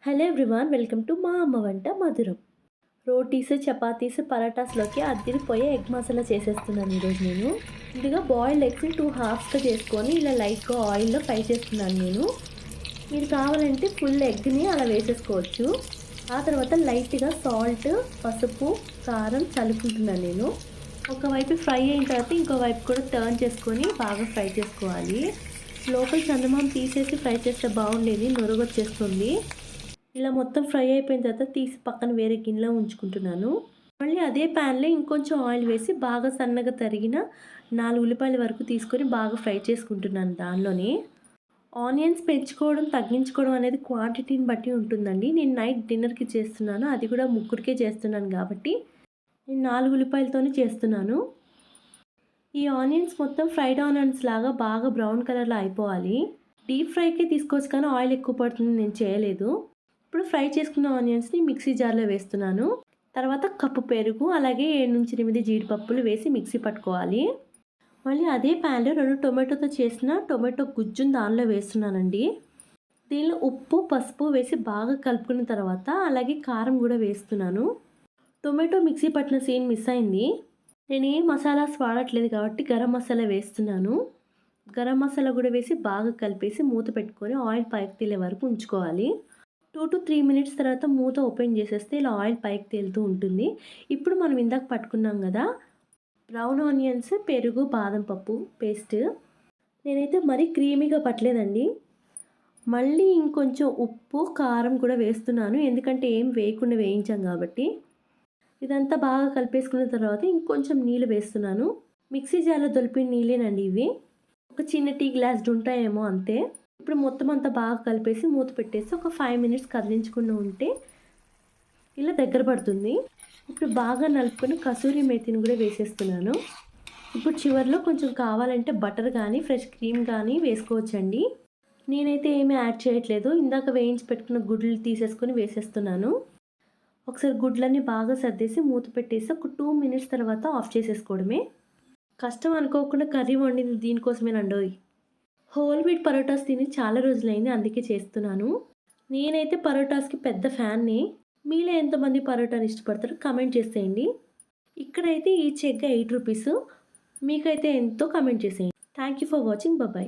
Hello everyone, welcome to మా అమ్మ వంట మధురం. రోటీస్, చపాతీస్, పరాటాస్లోకి అద్దిరిపోయే ఎగ్ మసాలా చేసేస్తున్నాను ఈరోజు నేను. ముందుగా బాయిల్డ్ ఎగ్స్ని 2 హాఫ్స్గా చేసుకొని ఇలా లైట్గా ఆయిల్లో ఫ్రై చేస్తున్నాను నేను. మీరు కావాలంటే ఫుల్ ఎగ్ని అలా వేసేసుకోవచ్చు. ఆ తర్వాత లైట్గా సాల్ట్, పసుపు, కారం చల్లుకుంటున్నాను నేను. ఒకవైపు ఫ్రై అయిన తర్వాత ఇంకో వైపు కూడా టర్న్ చేసుకొని బాగా ఫ్రై చేసుకోవాలి. లోపల చందమామ తీసేసి ఫ్రై చేస్తే బాగుండేది, నొరగొచ్చేస్తుంది. ఇలా మొత్తం ఫ్రై అయిపోయిన తర్వాత తీసి పక్కన వేరే గిన్నెలో ఉంచుకుంటున్నాను. మళ్ళీ అదే ప్యాన్లో ఇంకొంచెం ఆయిల్ వేసి బాగా సన్నగా తరిగిన 4 ఉల్లిపాయల వరకు తీసుకొని బాగా ఫ్రై చేసుకుంటున్నాను దానిలోనే. ఆనియన్స్ పెంచుకోవడం, తగ్గించుకోవడం అనేది క్వాంటిటీని బట్టి ఉంటుందండి. నేను నైట్ డిన్నర్కి చేస్తున్నాను, అది కూడా ముగ్గురికే చేస్తున్నాను కాబట్టి నేను 4 ఉల్లిపాయలతోనే చేస్తున్నాను. ఈ ఆనియన్స్ మొత్తం ఫ్రైడ్ ఆనియన్స్ లాగా బాగా బ్రౌన్ కలర్లో అయిపోవాలి. డీప్ ఫ్రైకే తీసుకోవచ్చు కానీ ఆయిల్ ఎక్కువ పడుతుంది, నేను చేయలేదు. ఇప్పుడు ఫ్రై చేసుకున్న ఆనియన్స్ని మిక్సీ జార్లో వేస్తున్నాను. తర్వాత కప్పు పెరుగు, అలాగే 7-8 జీడిపప్పులు వేసి మిక్సీ పట్టుకోవాలి. మళ్ళీ అదే ప్యాన్లో 2 టొమాటోతో చేసిన టొమాటో గుజ్జును దానిలో వేస్తున్నానండి. దీనిలో ఉప్పు, పసుపు వేసి బాగా కలుపుకున్న తర్వాత అలాగే కారం కూడా వేస్తున్నాను. టొమాటో మిక్సీ పట్టిన సీన్ మిస్ అయింది. నేను ఏ మసాలాస్ వాడట్లేదు కాబట్టి గరం మసాలా వేస్తున్నాను. గరం మసాలా కూడా వేసి బాగా కలిపేసి మూత పెట్టుకొని ఆయిల్ పైకి తేలే వరకు ఉంచుకోవాలి. 2-3 మినిట్స్ తర్వాత మూత ఓపెన్ చేసేస్తే ఇలా ఆయిల్ పైకి తేలుతూ ఉంటుంది. ఇప్పుడు మనం ఇందాక పట్టుకున్నాం కదా బ్రౌన్ ఆనియన్స్, పెరుగు, బాదం పప్పు పేస్ట్. నేనైతే మరీ క్రీమీగా పట్టలేదండి. మళ్ళీ ఇంకొంచెం ఉప్పు, కారం కూడా వేస్తున్నాను, ఎందుకంటే ఏం వేయకుండా వేయించాం కాబట్టి. ఇదంతా బాగా కలిపేసుకున్న తర్వాత ఇంకొంచెం నీళ్ళు వేస్తున్నాను. మిక్సీ జార్లో దొలిపిన నీళ్ళేనండి ఇవి. ఒక చిన్న టీ గ్లాస్ ఉంటాయేమో అంతే. ఇప్పుడు మొత్తం అంతా బాగా కలిపేసి మూత పెట్టేసి ఒక 5 మినిట్స్ కదిలించకుండా ఉంటే ఇలా దగ్గర పడుతుంది. ఇప్పుడు బాగా నలుపుకొని కసూరి మేతిని కూడా వేసేస్తున్నాను. ఇప్పుడు చివరిలో కొంచెం కావాలంటే బటర్ కానీ ఫ్రెష్ క్రీమ్ కానీ వేసుకోవచ్చండి. నేనైతే ఏమీ యాడ్ చేయట్లేదు. ఇందాక వేయించి పెట్టుకున్న గుడ్లు తీసేసుకొని వేసేస్తున్నాను. ఒకసారి గుడ్లన్నీ బాగా సర్దేసి మూత పెట్టేసి ఒక 2 మినిట్స్ తర్వాత ఆఫ్ చేసేసుకోవడమే. కష్టం అనుకోకుండా కర్రీ వండింది దీనికోసమేనండోయ్. హోల్ వీట్ పరోటాస్ తిని చాలా రోజులైంది, అందుకే చేస్తున్నాను. నేనైతే పరోటాస్కి పెద్ద ఫ్యాన్ని. మీలో ఎంతమంది పరోటాని ఇష్టపడతారో కమెంట్ చేసేయండి. ఇక్కడైతే ఈచ్ ఎగ్ 8 రూపీస్. మీకైతే ఎంతో కమెంట్ చేసేయండి. Thank you for watching. Bye.